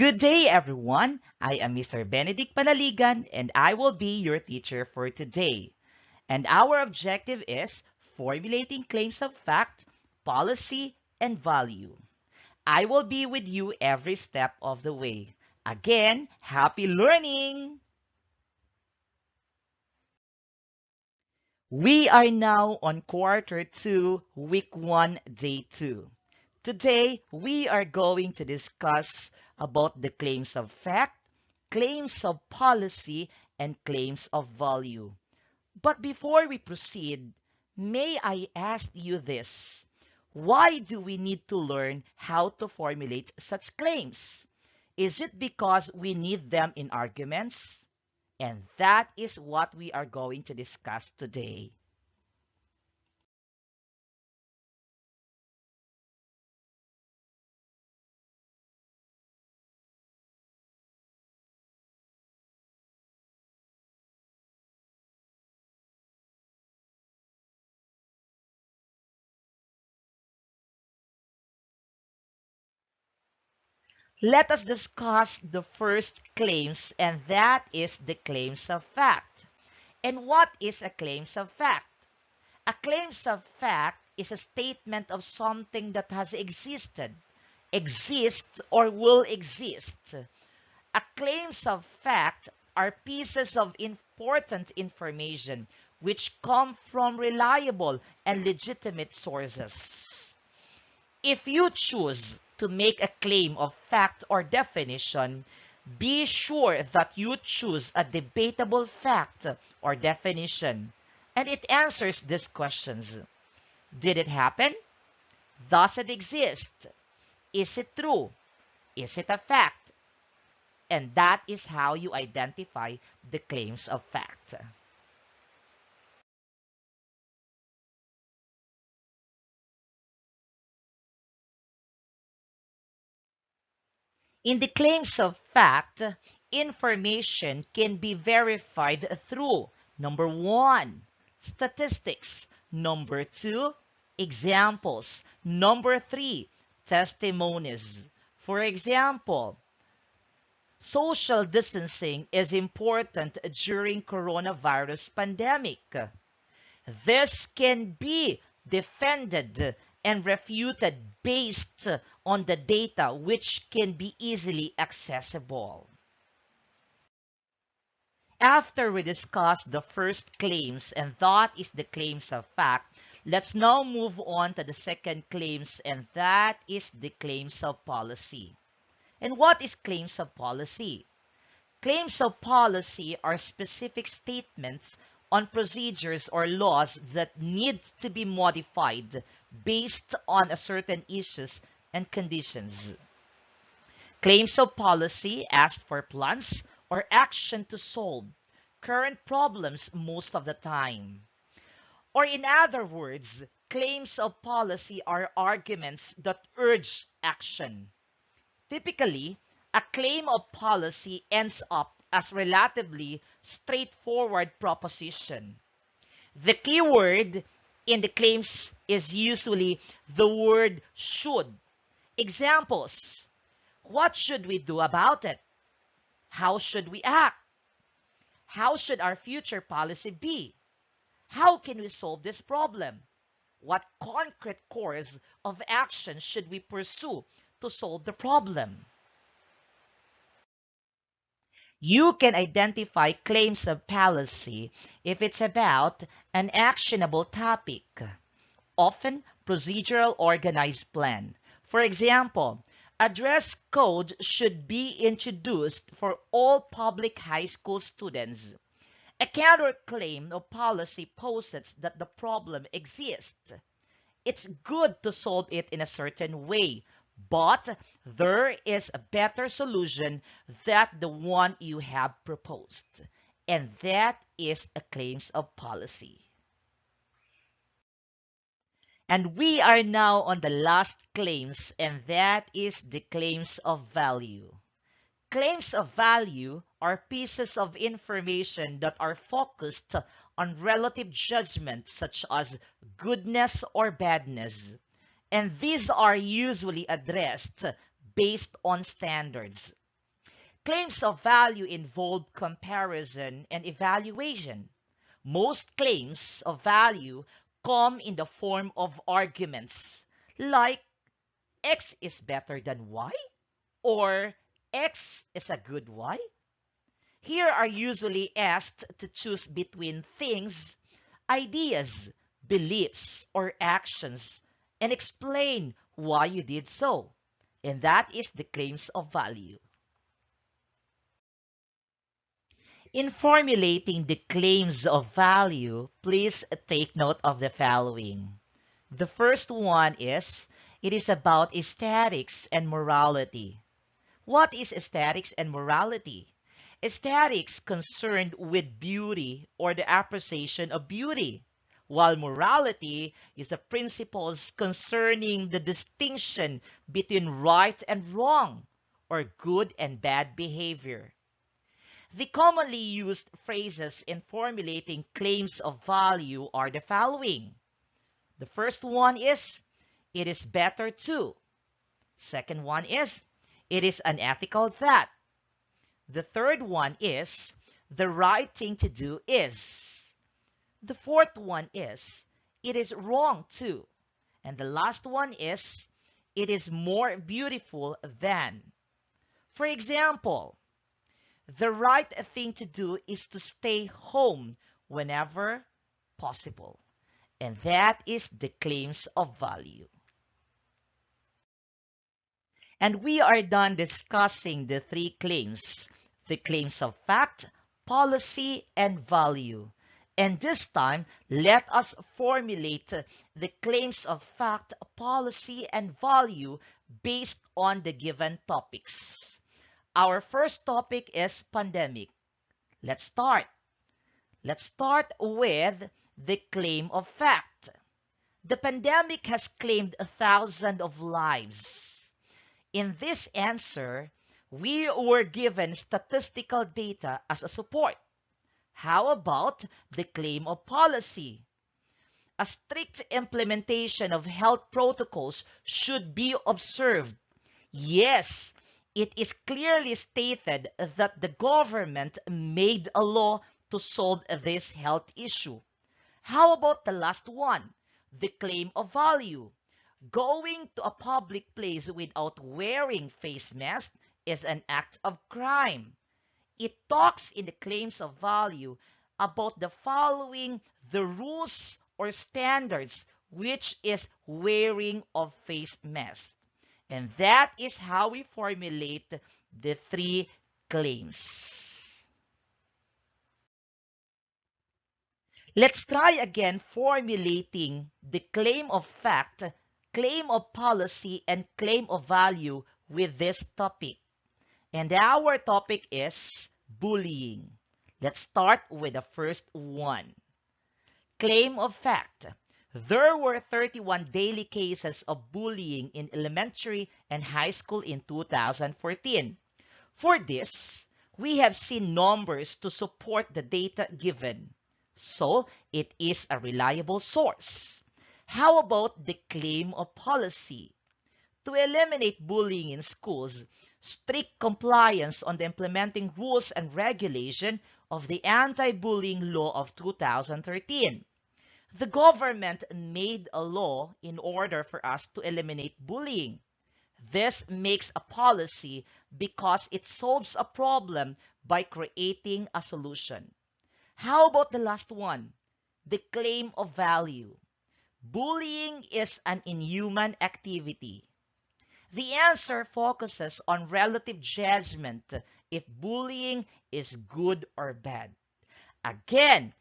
Good day, everyone. I am Mr. Benedict Panaligan, and I will be your teacher for today. And our objective is formulating claims of fact, policy, and value. I will be with you every step of the way. Again, happy learning! We are now on quarter 2, week 1, day 2. Today, we are going to discuss about the claims of fact, claims of policy, and claims of value. But before we proceed, may I ask you this? Why do we need to learn how to formulate such claims? Is it because we need them in arguments? And that is what we are going to discuss today. Let us discuss the first claims, and that is the claims of fact. And what is a claims of fact? A claims of fact is a statement of something that has existed, exists, or will exist. A claims of fact are pieces of important information which come from reliable and legitimate sources. If you choose to make a claim of fact or definition, be sure that you choose a debatable fact or definition, and it answers these questions. Did it happen? Does it exist? Is it true? Is it a fact? And that is how you identify the claims of fact. In the claims of fact, information can be verified through number one, statistics, number two, examples, number three, testimonies. For example, social distancing is important during coronavirus pandemic. This can be defended and refuted based on the data which can be easily accessible. After we discuss the first claims, and that is the claims of fact, let's now move on to the second claims, and that is the claims of policy. And what is claims of policy? Claims of policy are specific statements on procedures or laws that need to be modified based on a certain issues and conditions. Claims of policy ask for plans or action to solve current problems most of the time. Or in other words, claims of policy are arguments that urge action. Typically, a claim of policy ends up as relatively straightforward proposition. The key word in the claims is usually the word should. Examples: what should we do about it? How should we act? How should our future policy be? How can we solve this problem? What concrete course of action should we pursue to solve the problem? You can identify claims of policy if it's about an actionable topic, often procedural organized plan. For example, a dress code should be introduced for all public high school students. A counterclaim of policy posits that the problem exists. It's good to solve it in a certain way, but there is a better solution than the one you have proposed. And that is a claims of policy. And we are now on the last claims, and that is the claims of value. Claims of value are pieces of information that are focused on relative judgment such as goodness or badness. And these are usually addressed based on standards. Claims of value involve comparison and evaluation. Most claims of value come in the form of arguments like X is better than Y or X is a good Y. Here are usually asked to choose between things, ideas, beliefs, or actions and explain why you did so. And that is the claims of value. In formulating the claims of value, please take note of the following. The first one is, it is about aesthetics and morality. What is aesthetics and morality? Aesthetics concerned with beauty or the appreciation of beauty, while morality is the principles concerning the distinction between right and wrong, or good and bad behavior. The commonly used phrases in formulating claims of value are the following. The first one is, it is better to. Second one is, it is unethical that. The third one is, the right thing to do is. The fourth one is, it is wrong to. And the last one is, it is more beautiful than. For example, the right thing to do is to stay home whenever possible. And that is the claims of value. And we are done discussing the three claims, the claims of fact, policy, and value. And this time, let us formulate the claims of fact, policy, and value based on the given topics. Our first topic is pandemic. Let's start. Let's start with the claim of fact. The pandemic has claimed 1,000 of lives. In this answer, we were given statistical data as a support. How about the claim of policy? A strict implementation of health protocols should be observed. Yes, it is clearly stated that the government made a law to solve this health issue. How about the last one? The claim of value. Going to a public place without wearing face mask is an act of crime. It talks in the claims of value about the following the rules or standards, which is wearing of face mask. And that is how we formulate the three claims. Let's try again formulating the claim of fact, claim of policy, and claim of value with this topic. And our topic is bullying. Let's start with the first one. Claim of fact. There were 31 daily cases of bullying in elementary and high school in 2014. For this, we have seen numbers to support the data given. So, it is a reliable source. How about the claim of policy? To eliminate bullying in schools, strict compliance on the implementing rules and regulation of the anti-bullying law of 2013. The government made a law in order for us to eliminate bullying. This makes a policy because it solves a problem by creating a solution. How about the last one? The claim of value. Bullying is an inhuman activity. The answer focuses on relative judgment if bullying is good or bad. Again,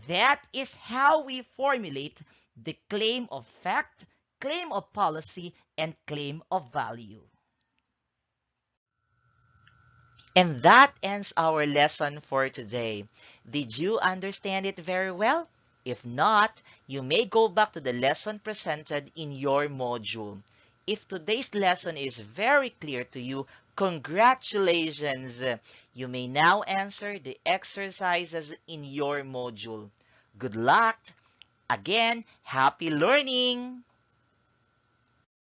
that is how we formulate the claim of fact, claim of policy, and claim of value. And that ends our lesson for today. Did you understand it very well? If not, you may go back to the lesson presented in your module. If today's lesson is very clear to you, congratulations! You may now answer the exercises in your module. Good luck! Again, happy learning!